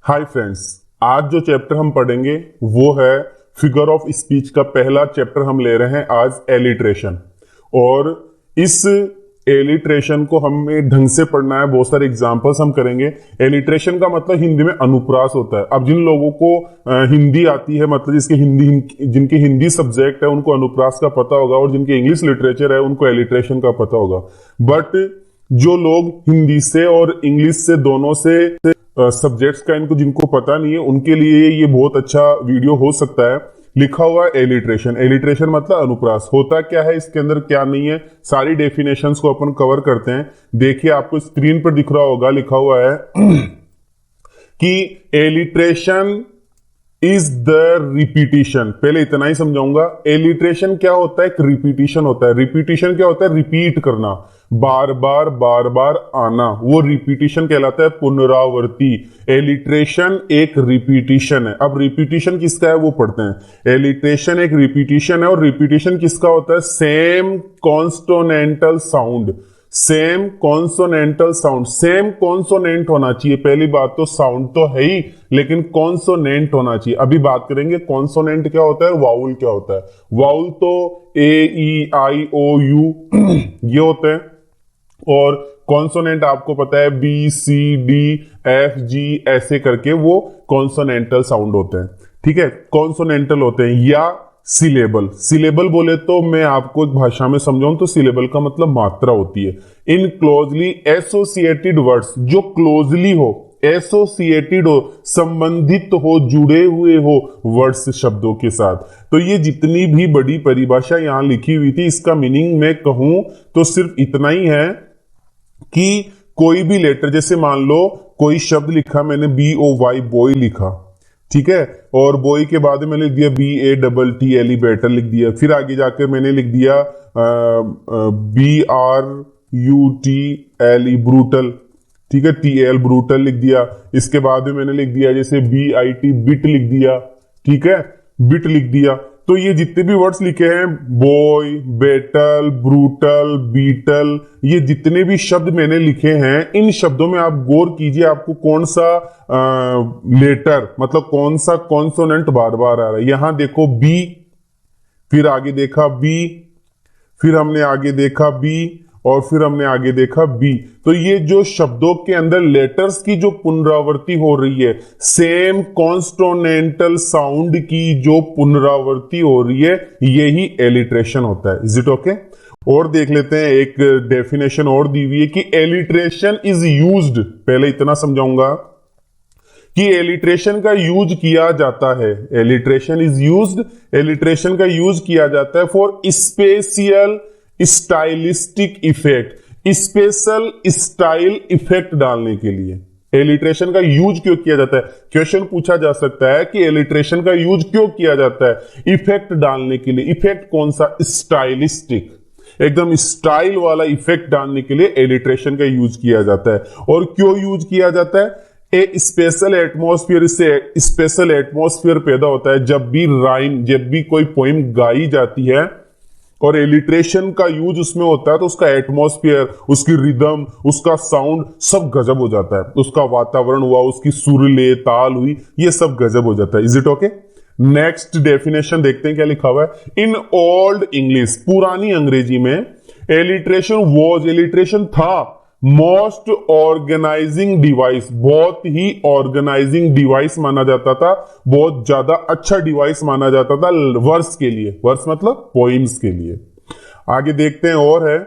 Hi friends, आज जो chapter हम पढ़ेंगे वो है फिगर ऑफ स्पीच का पहला चैप्टर हम ले रहे हैं आज एलिट्रेशन। और इस एलिट्रेशन को हमें ढंग से पढ़ना है, बहुत सारे एग्जांपल्स हम करेंगे। एलिट्रेशन का मतलब हिंदी में अनुप्रास होता है। अब जिन लोगों को हिंदी आती है, मतलब जिनके हिंदी सब्जेक्ट है उनको अनुप्रास का पता होगा, और जिनके इंग्लिश लिटरेचर है उनको एलिट्रेशन का पता होगा। बट जो लोग हिंदी से और इंग्लिश से दोनों से सब्जेक्ट्स का इनको जिनको पता नहीं है उनके लिए ये बहुत अच्छा वीडियो हो सकता है। लिखा हुआ है एलिट्रेशन। एलिट्रेशन मतलब अनुप्रास। होता क्या है, इसके अंदर क्या नहीं है, सारी डेफिनेशंस को अपन कवर करते हैं। देखिए, आपको स्क्रीन पर दिख रहा होगा, लिखा हुआ है कि एलिट्रेशन इज द रिपीटिशन। पहले इतना ही समझाऊंगा। एलिट्रेशन क्या होता है? एक रिपीटिशन होता है। रिपीटिशन क्या होता है? रिपीट करना, बार बार आना, वो रिपीटिशन कहलाता है, पुनरावृत्ति। एलिट्रेशन एक रिपीटिशन है। अब रिपीटिशन किसका है वो पढ़ते हैं। एलिट्रेशन एक रिपीटिशन है, और रिपीटिशन किसका होता है? Same consonantal sound. Same consonantal sound, same consonant होना चाहिए। पहली बात तो साउंड तो है ही, लेकिन कॉन्सोनेंट होना चाहिए। अभी बात करेंगे कॉन्सोनेंट क्या होता है, वाउल क्या होता है। वाउल तो ए ई आई ओ यू ये होते हैं, और कॉन्सोनेंट आपको पता है B C D F G ऐसे करके वो कॉन्सोनेंटल साउंड होते हैं। ठीक है, कॉन्सोनेंटल होते हैं। या सिलेबल। सिलेबल बोले तो मैं आपको एक भाषा में समझाऊं तो सिलेबल का मतलब मात्रा होती है। इन क्लोजली एसोसिएटेड वर्ड्स, जो क्लोजली हो, एसोसिएटेड हो, संबंधित हो, जुड़े हुए हो वर्ड्स शब्दों के साथ। तो ये जितनी भी बड़ी परिभाषा यहां लिखी हुई थी, इसका मीनिंग मैं कहूं तो सिर्फ इतना ही है कि कोई भी लेटर, जैसे मान लो कोई शब्द लिखा मैंने, बी ओ वाई, बॉय लिखा, ठीक है, और बॉय के बाद में लिख दिया B A double T L E, better लिख दिया। फिर आगे जाकर मैंने लिख दिया B R U T L E, brutal, ठीक है, टी एल ब्रूटल लिख दिया। इसके बाद में मैंने लिख दिया जैसे बी आई टी, बिट लिख दिया, ठीक है, बिट लिख दिया। तो ये जितने भी वर्ड्स लिखे हैं, बॉय, बेटल, ब्रूटल, बीटल, ये जितने भी शब्द मैंने लिखे हैं, इन शब्दों में आप गौर कीजिए आपको कौन सा लेटर, मतलब कौन सा कॉन्सोनेंट बार बार आ रहा है। यहां देखो बी, फिर आगे देखा बी, फिर हमने आगे देखा बी, और फिर हमने आगे देखा बी। तो ये जो शब्दों के अंदर लेटर्स की जो पुनरावृत्ति हो रही है, सेम कॉन्सोनेंटल साउंड की जो पुनरावृत्ति हो रही है, यही एलिट्रेशन होता है। Is it okay? और देख लेते हैं, एक डेफिनेशन और दी हुई है कि एलिट्रेशन इज यूज्ड। पहले इतना समझाऊंगा कि एलिट्रेशन का यूज किया जाता है। एलिट्रेशन इज यूज्ड, एलिट्रेशन का यूज किया जाता है for special stylistic effect, special style effect डालने के लिए। एलिट्रेशन का यूज क्यों किया जाता है? क्वेश्चन पूछा जा सकता है कि एलिट्रेशन का यूज क्यों किया जाता है? इफेक्ट डालने के लिए। इफेक्ट कौन सा? स्टाइलिस्टिक, एकदम स्टाइल वाला इफेक्ट डालने के लिए एलिट्रेशन का यूज किया जाता है। और क्यों यूज किया जाता है? ए स्पेशल एटमॉस्फेयर से स्पेशल एटमॉस्फेयर पैदा होता है जब भी राइम, जब भी कोई पोइम गाई जाती है और एलिट्रेशन का यूज उसमें होता है, तो उसका एटमॉस्फेयर, उसकी रिदम, उसका साउंड सब गजब हो जाता है। उसका वातावरण हुआ, उसकी सुरले, ताल हुई, ये सब गजब हो जाता है। Is it okay? Next definition देखते हैं क्या लिखा हुआ है। इन ओल्ड इंग्लिश, पुरानी अंग्रेजी में, एलिट्रेशन वॉज, एलिट्रेशन था, मोस्ट ऑर्गेनाइजिंग डिवाइस, बहुत ही ऑर्गेनाइजिंग डिवाइस माना जाता था, बहुत ज्यादा अच्छा डिवाइस माना जाता था वर्स के लिए। वर्स मतलब पोइम्स के लिए। आगे देखते हैं, और है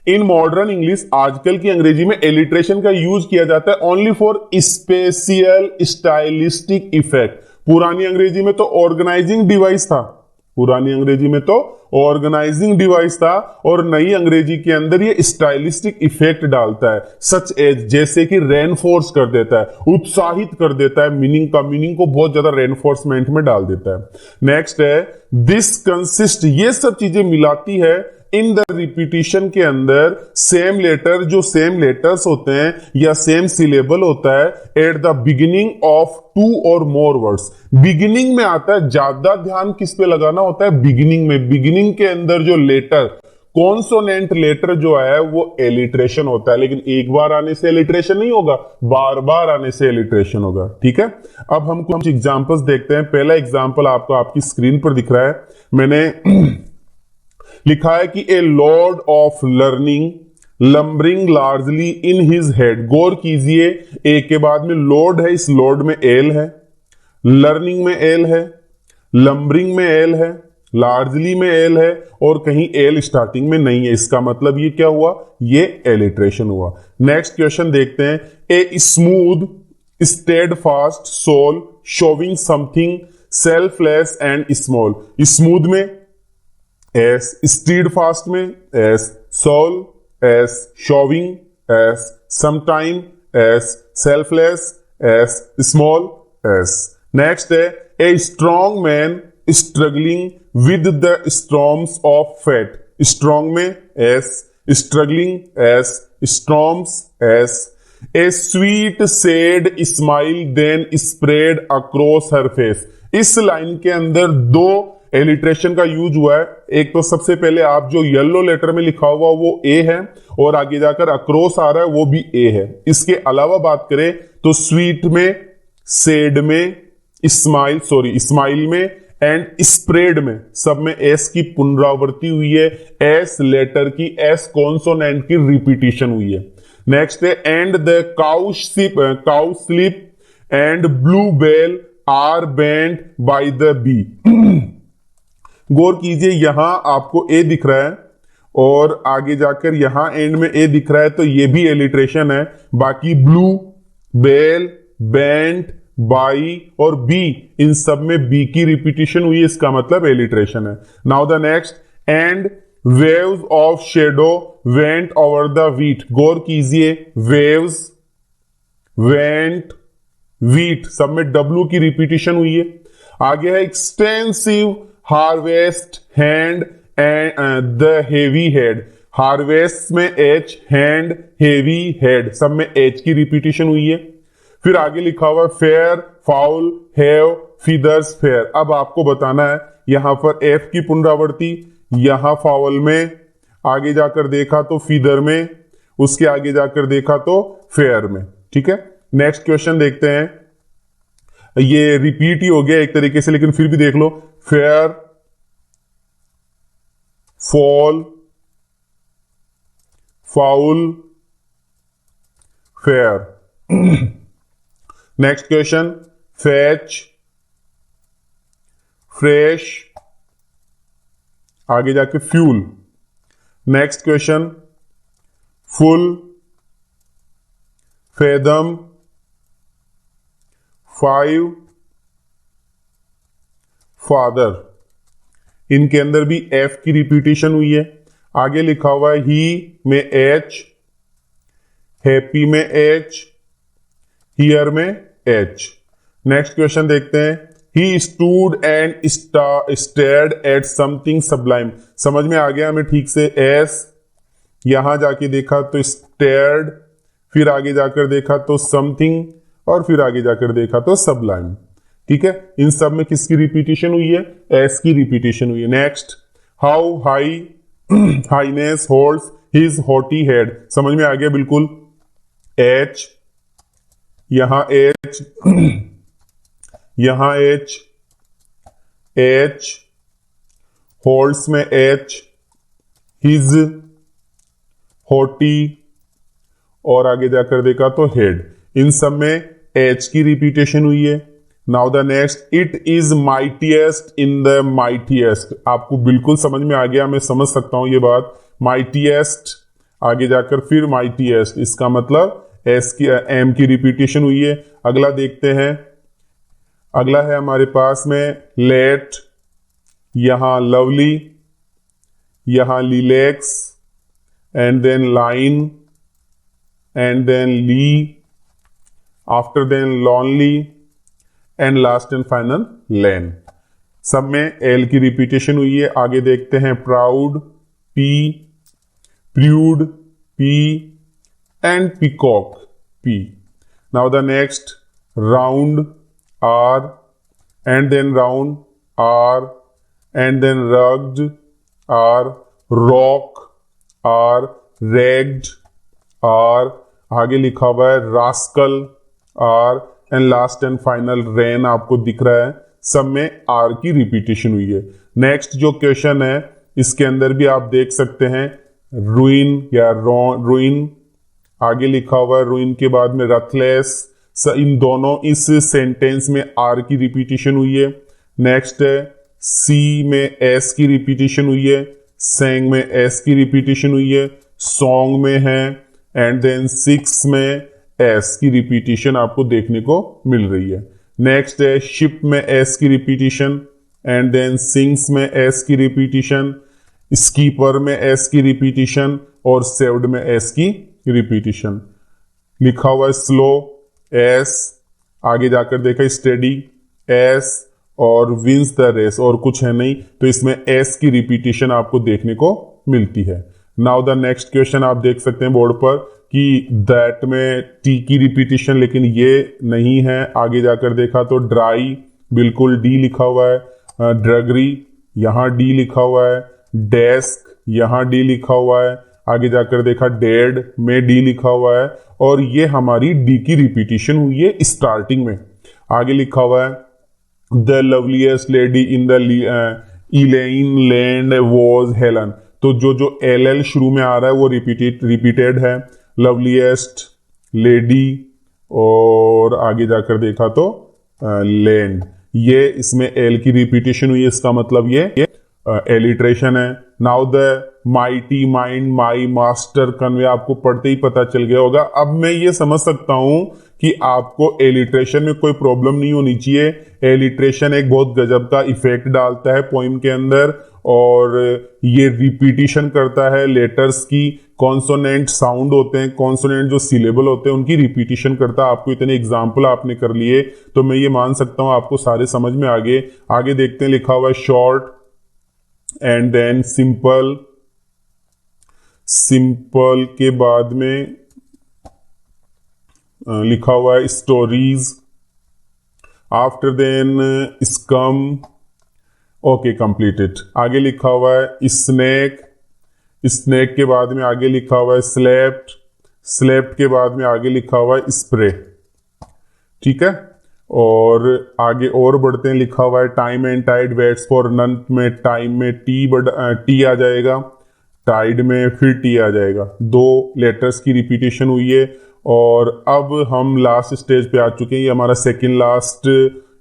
इन मॉडर्न इंग्लिश, आजकल की अंग्रेजी में एलिट्रेशन का यूज किया जाता है only for special stylistic effect. पुरानी अंग्रेजी में तो ऑर्गेनाइजिंग डिवाइस था, पुरानी अंग्रेजी में तो ऑर्गेनाइजिंग डिवाइस था, और नई अंग्रेजी के अंदर ये स्टाइलिस्टिक इफेक्ट डालता है। सच एज, जैसे कि रेनफोर्स कर देता है, उत्साहित कर देता है, मीनिंग को बहुत ज्यादा रेनफोर्समेंट में डाल देता है। नेक्स्ट है दिस कंसिस्ट, ये सब चीजें मिलाती है इन द रिपीटिशन के अंदर सेम लेटर, जो सेम लेटर्स होते हैं या सेम सिलेबल होता है at the beginning of two और मोर वर्ड्स। बिगिनिंग में आता है, ज्यादा ध्यान किस पे लगाना होता है? बिगिनिंग में। बिगिनिंग के अंदर जो लेटर, कॉन्सोनेंट लेटर जो है वो एलिट्रेशन होता है, लेकिन एक बार आने से एलिट्रेशन नहीं होगा, बार बार आने से एलिट्रेशन होगा। ठीक है, अब हम कुछ एग्जांपल्स देखते हैं। पहला एग्जांपल आपको आपकी स्क्रीन पर दिख रहा है, मैंने लिखा है कि a lord of learning lumbering largely in his head. गौर कीजिए, ए के बाद में लॉर्ड है, इस लॉर्ड में एल है, लर्निंग में एल है, लंबरिंग में एल है, लार्जली में एल है, और कहीं एल स्टार्टिंग में नहीं है। इसका मतलब ये क्या हुआ, ये एलिट्रेशन हुआ। नेक्स्ट क्वेश्चन देखते हैं। A smooth steadfast soul showing something selfless and small. Smooth में एस, स्टीड फास्ट में S, soul S, showing S, sometime S, selfless S, small S. Next है a strong man struggling with the storms of fate. Strong में S, struggling S, storms S. A sweet sad smile then spread across her face. इस लाइन के अंदर दो alliteration का use हुआ है। एक तो सबसे पहले आप जो येलो लेटर में लिखा हुआ वो ए है, और आगे जाकर अक्रॉस आ रहा है वो भी ए है। इसके अलावा बात करें तो स्वीट में, सेड में, स्माइल में एंड स्प्रेड में, सब में एस की पुनरावृत्ति हुई है, एस लेटर की, एस कॉन्सोनेंट की रिपीटिशन हुई है। नेक्स्ट है and the cow sleep and blue bell are bent by the bee. गौर कीजिए, यहां आपको ए दिख रहा है और आगे जाकर यहां एंड में ए दिख रहा है, तो ये भी एलिट्रेशन है। बाकी ब्लू, बेल, बेंट, बाई और बी, इन सब में बी की रिपीटिशन हुई है, इसका मतलब एलिट्रेशन है। Now the next, and waves of shadow went over the wheat. गौर कीजिए, वेव्स, वेंट, व्हीट, सब में डब्ल्यू की रिपीटिशन हुई है। आगे है extensive harvest hand and the heavy head. Harvest में एच, हैंड, हेवी, हेड, सब में एच की रिपीटिशन हुई है। फिर आगे लिखा हुआ fair, foul, have, feathers, fair. अब आपको बताना है यहां पर एफ की पुनरावृत्ति, यहां फाउल में, आगे जाकर देखा तो फीदर में, उसके आगे जाकर देखा तो फेयर में। ठीक है, नेक्स्ट क्वेश्चन देखते हैं। ये रिपीट ही हो गया एक तरीके से, लेकिन फिर भी देख लो, fair, fall, foul, fair. Next question, fetch, fresh, आगे जाके fuel. Next question, full, fathom, 5, father. इनके अंदर भी एफ की रिपीटिशन हुई है। आगे लिखा हुआ है ही में एच, हैप्पी में एच, हियर में एच। नेक्स्ट क्वेश्चन देखते हैं। He stood and stared at something sublime. समझ में आ गया हमें ठीक से, एस, यहां जाके देखा तो स्टेयर्ड, फिर आगे जाकर देखा तो समथिंग, और फिर आगे जाकर देखा तो सबलाइम। ठीक है, इन सब में किसकी रिपीटिशन हुई है, एस की रिपीटिशन हुई है। Next, how high highness holds his haughty head. समझ में आ गया बिल्कुल, एच, यहां एच, यहां एच, एच, होल्ड्स में एच, हिज, हॉटी, और आगे जाकर देखा तो हेड। इन सब में एच की रिपीटेशन हुई है। Now the next, it is mightiest in the mightiest. आपको बिल्कुल समझ में आ गया, मैं समझ सकता हूं ये बात। माइटीएस्ट, आगे जाकर फिर माइटीएस्ट, इसका मतलब एस की, एम की रिपीटेशन हुई है। अगला देखते हैं। अगला है हमारे पास में लेट, यहां लवली, यहां lilacs, and then line, and then lee, after then lonely, and last and final lane. सब में एल की रिपीटेशन हुई है। आगे देखते हैं proud, P, prude, P, and peacock, P. Now the next, round, R, and then round, R, and then rugged, R, rock, R, ragged R, आगे लिखा हुआ है rascal R, and last and final rain आपको दिख रहा है, सब में आर की रिपीटेशन हुई है। नेक्स्ट जो क्वेश्चन है इसके अंदर भी आप देख सकते हैं रुइन या रुइन, आगे लिखा हुआ है रुइन के बाद में रथलेस, इन दोनों इस सेंटेंस में आर की रिपीटेशन हुई है। नेक्स्ट है सी में एस की रिपीटेशन हुई है, सेंग में एस की रिपीटेशन हुई है, सॉन्ग में है, एंड देन सिक्स में एस की रिपीटेशन आपको देखने को मिल रही है। नेक्स्ट है शिप में एस की रिपीटेशन, एंड देन सिंग्स में एस की रिपीटेशन, स्कीपर में एस की रिपीटेशन, और सेव्ड में एस की रिपीटेशन। लिखा हुआ है स्लो एस, आगे जाकर देखा स्टेडी एस, और विंस द रेस, और कुछ है नहीं, तो इसमें एस की रिपीटेशन आपको देखने को मिलती है। नाउ द नेक्स्ट क्वेश्चन आप देख सकते हैं बोर्ड पर कि दैट में टी की रिपीटेशन, लेकिन ये नहीं है। आगे जाकर देखा तो ड्राई बिल्कुल डी लिखा हुआ है, ड्रगरी यहां डी लिखा हुआ है, डेस्क यहां डी लिखा हुआ है, आगे जाकर देखा डेड में डी लिखा हुआ है, और ये हमारी डी की रिपीटेशन हुई है स्टार्टिंग में। आगे लिखा हुआ है the loveliest lady in the इलेन land was Helen, तो जो एल एल शुरू में आ रहा है वो रिपीटेड है, लवलीएस्ट लेडी, और आगे जाकर देखा तो लैंड, ये इसमें एल की रिपीटेशन हुई है, इसका मतलब ये एलिट्रेशन है। Now the mighty mind my master convey आपको पढ़ते ही पता चल गया होगा। अब मैं ये समझ सकता हूं कि आपको एलिट्रेशन में कोई प्रॉब्लम नहीं होनी चाहिए। एलिट्रेशन एक बहुत गजब का इफेक्ट डालता है पोइम के अंदर, और ये रिपीटिशन करता है लेटर्स की, कॉन्सोनेंट साउंड होते हैं, कॉन्सोनेंट जो सिलेबल होते हैं उनकी रिपीटिशन करता है। आपको इतने एग्जाम्पल आपने कर लिए तो मैं ये मान सकता हूं आपको सारे समझ में आगे देखते हैं। लिखा हुआ है short and then simple, simple के बाद में लिखा हुआ है stories, after then scum, okay completed. आगे लिखा हुआ है स्नेक, स्नेक के बाद में आगे लिखा हुआ है स्लेप्ट, स्लेप्ट के बाद में आगे लिखा हुआ है स्प्रे, ठीक है। और आगे और बढ़ते हैं, लिखा हुआ है time and tide waits for none, में टाइम में टी आ जाएगा, टाइड में फिर टी आ जाएगा, दो लेटर्स की रिपीटेशन हुई है। और अब हम लास्ट स्टेज पे आ चुके हैं, ये हमारा सेकंड लास्ट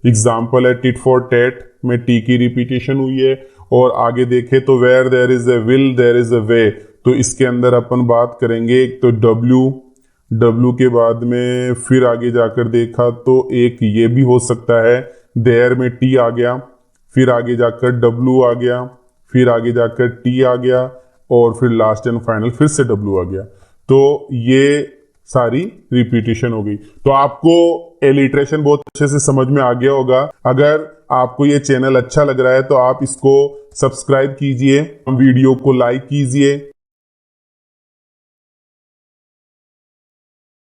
एग्जाम्पल है, टिट फॉर टेट में टी की रिपीटेशन हुई है। और आगे देखें तो where there is a will there is a way, तो इसके अंदर अपन बात करेंगे एक तो डब्ल्यू के बाद में फिर आगे जाकर देखा तो एक ये भी हो सकता है, देयर में टी आ गया, फिर आगे जाकर डब्ल्यू आ गया, फिर आगे जाकर टी आ गया, और फिर लास्ट एंड फाइनल फिर से डब्ल्यू आ गया। तो ये सारी रिपीटेशन हो गई। तो आपको एलिट्रेशन बहुत अच्छे से समझ में आ गया होगा। अगर आपको ये चैनल अच्छा लग रहा है तो आप इसको सब्सक्राइब कीजिए, वीडियो को लाइक कीजिए।